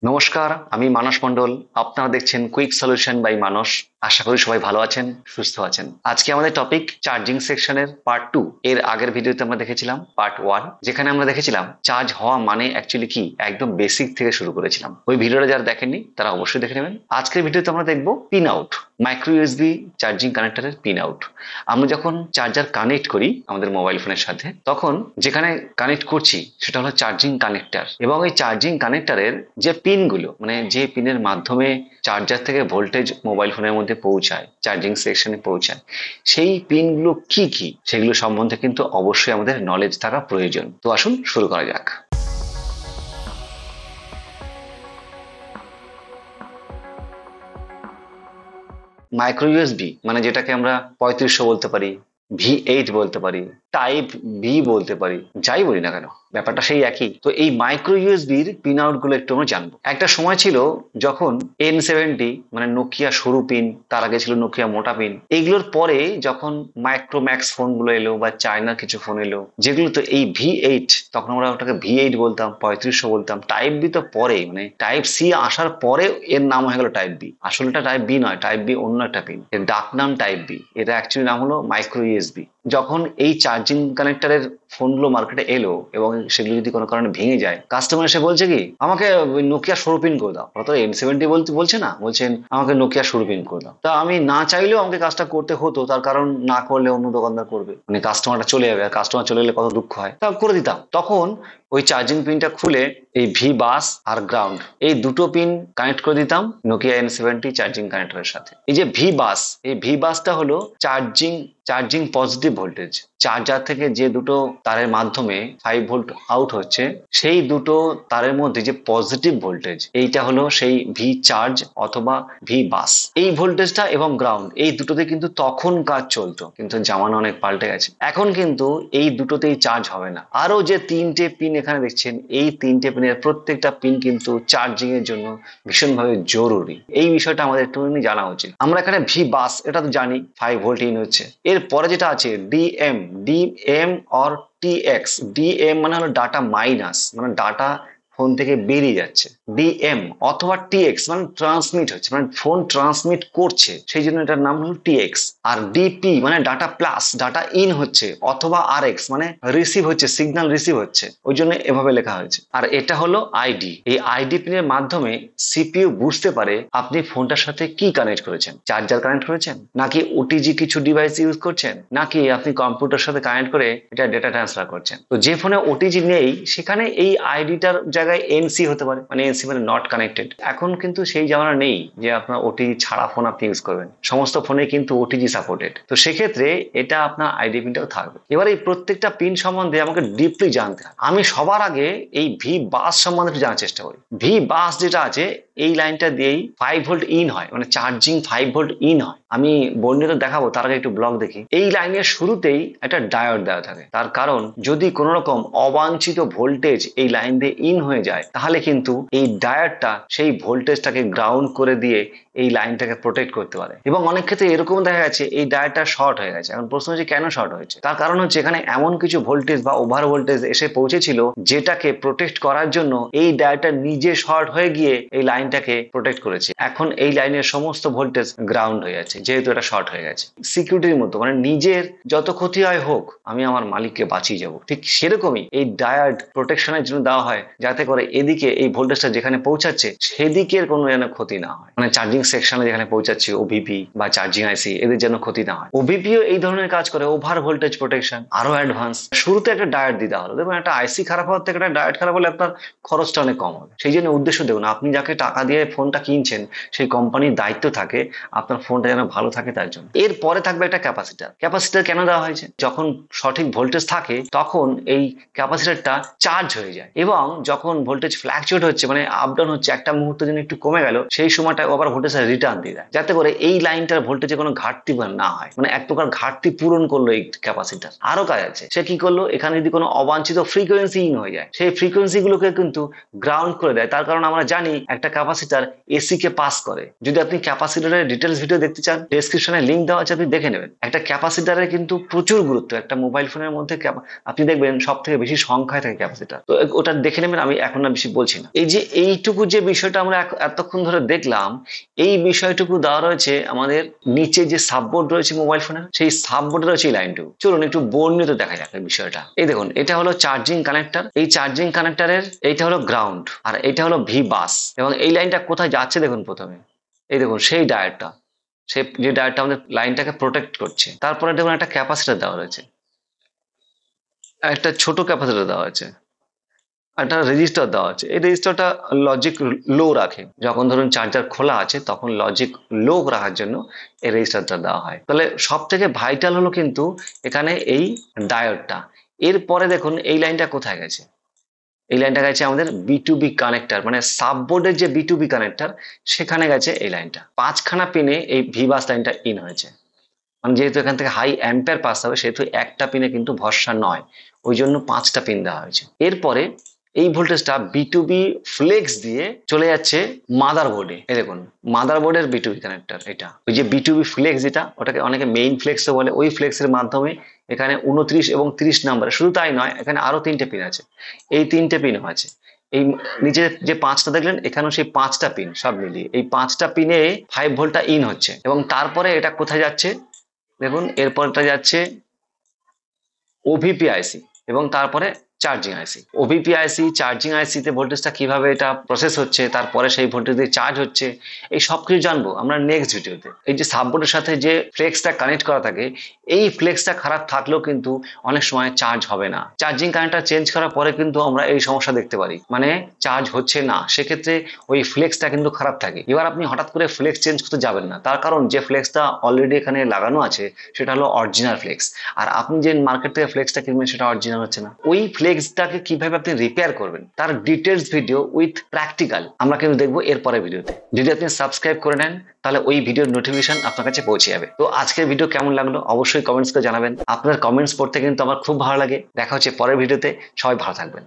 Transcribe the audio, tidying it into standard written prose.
নমস্কার, আমি মানস মণ্ডল। আপনারা দেখছেন কুইক সলিউশন বাই মানস। আশা করি সবাই ভালো আছেন, সুস্থ আছেন। আজকে আমাদের টপিক চার্জিং সেকশনের পার্ট 2। এর আগের ভিডিওতে আমরা দেখেছিলাম পার্ট 1, যেখানে আমরা দেখেছিলাম চার্জ হওয়া মানে অ্যাকচুয়ালি কি, একদম বেসিক থেকে শুরু করেছিলাম। ওই ভিডিওটা যারা দেখেননি তারা অবশ্যই দেখে নেবেন। আজকের ভিডিওতে আমরা দেখবো pinout, micro USB charging কানেক্টরের পিন আউট। আমরা যখন চার্জার কানেক্ট করি আমাদের মোবাইল ফোনের সাথে, তখন যেখানে কানেক্ট করছি সেটা হলো চার্জিং কানেক্টর, এবং এই চার্জিং কানেক্টরের যে পিনগুলো, মানে যে পিনের মাধ্যমে চার্জার থেকে ভোল্টেজ মোবাইল ফোনের মধ্যে পৌঁছায়, চার্জিং সেকশনে পৌঁছায়, সেই পিনগুলো কি কি সেগুলো সম্বন্ধে কিন্তু অবশ্যই আমাদের নলেজ থাকা প্রয়োজন। তো আসুন শুরু করা যাক। মাইক্রো ইউএসবি মানে যেটাকে আমরা 3500 বলতে পারি, V8 বলতে পারি, টাইপ বি বলতে পারি, যাই বলি না কেন, ব্যাপারটা সেই একই। তো এই মাইক্রো ইউএসবির পিন আউট গুলো একটু আমরা জানবো। একটা সময় ছিল যখন N70 মানে নোকিয়া সরু পিন, তার আগে ছিল নোকিয়া মোটা পিন, এইগুলোর পরে যখন মাইক্রোম্যাক্স ফোন গুলো এলো বা চায়নার কিছু ফোন এলো যেগুলো তো এই V8, তখন আমরা ওটাকে V8 বলতাম, 3500 বলতাম। টাইপ বি তো পরে, মানে টাইপ সি আসার পরে এর নাম হয়ে গেল টাইপ বি। আসলটা টাইপ বি নয়, টাইপ বি অন্য একটা পিন, এর ডাক নাম টাইপ বি। এটা অ্যাকচুয়ালি নাম হলো মাইক্রো ইউএসবি। যখন এই চার্জিং কানেক্টরের ফোনগুলো মার্কেটে এলো এবং সেগুলো যদি কোনো কারণে ভেঙে যায়, কাস্টমার এসে বলছে কি, আমাকে নোকিয়া সরু পিন করে দাও। ওরা তো N70 বলছে না, বলছেন আমাকে নোকিয়া সরু পিন করে দাও। তা আমি না চাইলেও আমাকে কাজটা করতে হতো, তার কারণ না করলে অন্য দোকানদার করবে, মানে কাস্টমারটা চলে যাবে, আর কাস্টমার চলে গেলে কত দুঃখ হয়। তা করে দিতাম। তখন ওই চার্জিং পিনটা খুলে এই ভি বাস আর গ্রাউন্ড, এই দুটো পিন কানেক্ট করে দিতাম নোকিয়া N70 চার্জিং কানেক্টরের সাথে। এই যে ভি বাস, এই ভি বাসটা হলো charging charging positive voltage. Charger থেকে যে দুটো তারের মাধ্যমে 5 ভোল্ট আউট হচ্ছে, সেই দুটো তারের মধ্যে যে পজিটিভ ভোল্টেজ, এইটা হলো সেই ভি চার্জ অথবা ভি বাস। এই ভোল্টেজটা এবং গ্রাউন্ড, এই দুটোতে কিন্তু তখন কাজ চলতো, কিন্তু জামানা অনেক পাল্টে গেছে। এখন কিন্তু এই দুটোতেই চার্জ হবে না। আরো যে তিনটে পিন এখানে দেখছেন, এই তিনটে পিনের প্রত্যেকটা পিন কিন্তু চার্জিং এর জন্য ভীষণভাবে জরুরি। এই বিষয়টা আমাদের একটু জানা উচিত। আমরা এখানে ভি বাস এটা তো জানি, 5 ভোল্ট ইন হচ্ছে। এর পরে যেটা আছে DM, DM or TX. DM মানে হলো ডাটা মাইনাস, মানে ডাটা ফোন থেকে বেরিয়ে যাচ্ছে। ডিএম অথবা টিএক্স মানে ট্রান্সমিট হচ্ছে, মানে ফোন ট্রান্সমিট করছে, সেই জন্য এটার নাম হলো টিএক্স। আর ডিপি মানে ডাটা প্লাস, ডাটা ইন হচ্ছে, অথবা আরএক্স মানে রিসিভ হচ্ছে, সিগন্যাল রিসিভ হচ্ছে, ওই জন্য এভাবে লেখা হয়েছে। আর এটা হলো আইডি। এই আইডি পিনের মাধ্যমে সিপিইউ বুঝতে পারে আপনি ফোনটার সাথে কি কানেক্ট করেছেন, চার্জার কানেক্ট করেছেন, নাকি ওটিজি কিছু ডিভাইস ইউজ করছেন, নাকি আপনি কম্পিউটার সাথে কানেক্ট করে এটা ডেটা ট্রান্সফার করছেন। তো যে ফোনে ওটিজি নেই সেখানে এই আইডিটার জায়গায় এনসি হতে পারে, মানে এনসি মানে নট কানেক্টেড। এখন কিন্তু সেই জামানা নেই যে আপনার ওটিজি ছাড়া ফোন আপনি ইউজ করবেন, সমস্ত ফোনে কিন্তু ওটিজি সাপোর্টেড। তো সেক্ষেত্রে এটা আপনার আইডি পিনটাও থাকবে। এবার এই প্রত্যেকটা পিন সম্বন্ধে আমাকে ডিপলি জানতে হবে। আমি সবার আগে এই ভি বাস সম্বন্ধে জানার চেষ্টা করি। ভি বাস যেটা আছে, এই লাইনটা দিয়েই 5 ভোল্ট ইন হয়, মানে চার্জিং 5 ভোল্ট ইন হয়। আমি বর্ণিত দেখাবো, তার আগে একটু ব্লক দেখি। এই লাইনের শুরুতেই একটা ডায়োড দেওয়া থাকে, তার কারণ যদি কোনো রকম অবাঞ্ছিত ভোল্টেজ এই লাইন দিয়ে ইন হয়ে যায়, তাহলে কিন্তু এই ডায়োডটা সেই ভোল্টেজটাকে গ্রাউন্ড করে দিয়ে এই লাইনটাকে প্রোটেক্ট করতে পারে। এবং অনেক ক্ষেত্রে এরকম দেখা গেছে এই ডায়োডটা শর্ট হয়ে গেছে। এখন প্রশ্ন হচ্ছে কেন শর্ট হয়েছে? তার কারণ হচ্ছে এখানে এমন কিছু ভোল্টেজ বা ওভার ভোল্টেজ এসে পৌঁছেছিল যেটাকে প্রোটেক্ট করার জন্য এই ডায়োডটা নিজে শর্ট হয়ে গিয়ে এই লাইনটাকে প্রোটেক্ট করেছে। এখন এই লাইনের সমস্ত ভোল্টেজ গ্রাউন্ড হয়ে যাচ্ছে, যেহেতু এটা শর্ট হয়ে গেছে। সিকিউরিটির মতো, মানে নিজের যত ক্ষতি হয় হোক, আমি আমার মালিককে বাঁচিয়ে যাবো, ঠিক সেরকমই এই ডায়োড প্রোটেকশনের জন্য দেওয়া হয়, যাতে করে এদিকে এই ভোল্টেজটা যেখানে পৌঁছাচ্ছে সেদিকের কোনো যেন ক্ষতি না হয়। মানে চার্জিং সেকশনে যেখানে পৌঁছাচ্ছে ওভিপি বা চার্জিং আইসি, এদের যেন ক্ষতি না হয়। ওভিপিও এই ধরনের কাজ করে, ওভার ভোল্টেজ প্রোটেকশন, আরো অ্যাডভান্স। শুরুতে একটা ডায়োড দিতে হলো। দেখুন, একটা আইসি খারাপ হওয়ার থেকে একটা ডায়োড খারাপ হলে আপনার খরচটা অনেক কম হবে। সেই জন্য উদ্দেশ্য দেখুন, আপনি যাকে টাকা দিয়ে ফোনটা কিনছেন সেই কোম্পানির দায়িত্ব থাকে আপনার ফোনটা যেন ভালো থাকে তার জন্য। এর পরে থাকবে একটা ক্যাপাসিটার। ক্যাপাসিটার কেন দেওয়া হয়েছে? যখন সঠিক ভোল্টেজ থাকে তখন এই ক্যাপাসিটারটা চার্জ হয়ে যায়, এবং যখন ভোল্টেজ ফ্ল্যাকচুয়েট হচ্ছে, মানে আপ ডাউন হচ্ছে, একটা মুহূর্তের জন্য একটু কমে গেল, সেই সময়টা আবার ভোল্টেজটা রিটার্ন দিয়ে দেয়, যাতে করে এই লাইনটার ভোল্টেজে কোনো ঘাটতি না হয়। মানে এক প্রকার ঘাটতি পূরণ করলো এই ক্যাপাসিটার। আরো কাজ আছে, সে কি করলো, এখানে যদি কোনো অবাঞ্ছিত ফ্রিকোয়েন্সি ইন হয়ে যায়, সেই ফ্রিকোয়েন্সি গুলোকে কিন্তু গ্রাউন্ড করে দেয়। তার কারণ আমরা জানি একটা ক্যাপাসিটার এসি কে পাস করে। যদি আপনি ক্যাপাসিটরের ডিটেলস ভিডিও দেখতে চান, ডেসক্রিপশনে লিংক দেওয়া আছে, আপনি দেখে নেবেন। একটা ক্যাপাসিটারের কিন্তু প্রচুর গুরুত্ব। একটা মোবাইল ফোনের মধ্যে আপনি দেখবেন সব থেকে বেশি সংখ্যায় থাকে ক্যাপাসিটার। তো ওটা দেখে নেবেন, আমি এখন আর বেশি বলছি না। এই যে এইটুকু যে বিষয়টা আমরা এতক্ষণ ধরে দেখলাম, এই বিষয়টুকু দেওয়া রয়েছে আমাদের নিচে যে সাববোর্ড রয়েছে মোবাইল ফোনের, সেই সাববোর্ডে রয়েছে এই লাইনটুকু। চলুন একটু বর্ণিত দেখা যাক এই বিষয়টা। এই দেখুন, এটা হলো চার্জিং কানেক্টর। এই চার্জিং কানেক্টরের এইটা হলো গ্রাউন্ড, আর এটা হলো ভি বাস। এবং এই লাইনটা কোথায় যাচ্ছে দেখুন প্রথমে, এই দেখুন সেই ডায়োডটা, সে যে ডায়োডটা আমাদের লাইনটাকে প্রোটেক্ট করছে। তারপরে দেখুন একটা ক্যাপাসিটর দেওয়া রয়েছে, একটা ছোট ক্যাপাসিটর দেওয়া আছে, একটা রেজিস্টার দেওয়া আছে। এই রেজিস্টারটা লজিক লো রাখে। যখন ধরুন চার্জার খোলা আছে তখন লজিক লো রাখার জন্য এই রেজিস্টারটা দেওয়া হয়। তাহলে সব থেকে ভাইটাল হলো কিন্তু এখানে এই ডায়োডটা। এরপরে দেখুন এই লাইনটা কোথায় গেছে, এই লাইনটা গেছে আমাদের B2B কানেক্টর, মানে সাববোর্ডের যে B2B কানেক্টর, সেখানে গেছে এই লাইনটা। 5খানা পিনে এই ভি বাস লাইনটা ইন হয়েছে। মানে যেহেতু এখান থেকে হাই অ্যাম্পিয়ার পাস হবে, সেহেতু একটা পিনে কিন্তু ভরসা নয়, ওই জন্য 5টা পিন দেওয়া হয়েছে। এরপরে এই ভোল্টেজটা B2B ফ্লেক্স দিয়ে চলে যাচ্ছে মাদারবোর্ডে। এই দেখুন মাদারবোর্ডের B2B কানেক্টর এটা। ওই যে B2B ফ্লেক্স, যেটা ওটাকে অনেকে মেইন ফ্লেক্সও বলে, ওই ফ্লেক্সের মাধ্যমে এখানে 29 এবং 30 নাম্বার। শুধু তাই নয়, এখানে আরো 3টে পিন আছে, এই 3টে পিনও আছে। এই নিচে যে 5টা দেখলেন, এখানেও সেই 5টা পিন, সব মিলিয়ে এই 5টা পিনে 5 ভোল্টটা ইন হচ্ছে। এবং তারপরে এটা কোথায় যাচ্ছে দেখুন, এরপরটা যাচ্ছে ওভিপি আইসি এবং তারপরে চার্জিং আইসি। ওভিপি আইসি, চার্জিং আইসিতে ভোল্টেজটা কিভাবে এটা প্রসেস হচ্ছে, তারপরে সেই ভোল্টেজ দিয়ে চার্জ হচ্ছে, এই সব কিছু জানবো আমরা নেক্সট ভিডিওতে। এই যে সাববোর্ডের সাথে যে ফ্লেক্সটা কানেক্ট করা থাকে, এই ফ্লেক্সটা খারাপ থাকলেও কিন্তু অনেক সময় চার্জ হবে না। চার্জিং কানেক্টর চেঞ্জ করার পরে কিন্তু আমরা এই সমস্যা দেখতে পারি, মানে চার্জ হচ্ছে না, সেক্ষেত্রে ওই ফ্লেক্সটা কিন্তু খারাপ থাকে। এবার আপনি হঠাৎ করে ফ্লেক্স চেঞ্জ করতে যাবেন না, তার কারণ যে ফ্লেক্সটা অলরেডি এখানে লাগানো আছে সেটা হলো অরিজিনাল ফ্লেক্স, আর আপনি যে মার্কেট থেকে ফ্লেক্সটা কিনবেন সেটা অরিজিনাল হচ্ছে না। ওই ফ্লেক্সটাকে কিভাবে আপনি রিপেয়ার করবেন তার ডিটেলস ভিডিও উইথ প্র্যাকটিক্যাল আমরা কিন্তু দেখবো এরপরের ভিডিওতে। যদি আপনি সাবস্ক্রাইব করে নেন তাহলে ওই ভিডিওর নোটিফিকেশন আপনার কাছে পৌঁছে যাবে। তো আজকের ভিডিও কেমন লাগলো অবশ্যই কমেন্টস করে জানাবেন। আপনার কমেন্টস পড়তে কিন্তু আমার খুব ভালো লাগে। দেখা হচ্ছে পরের ভিডিওতে, সবাই ভালো থাকবেন।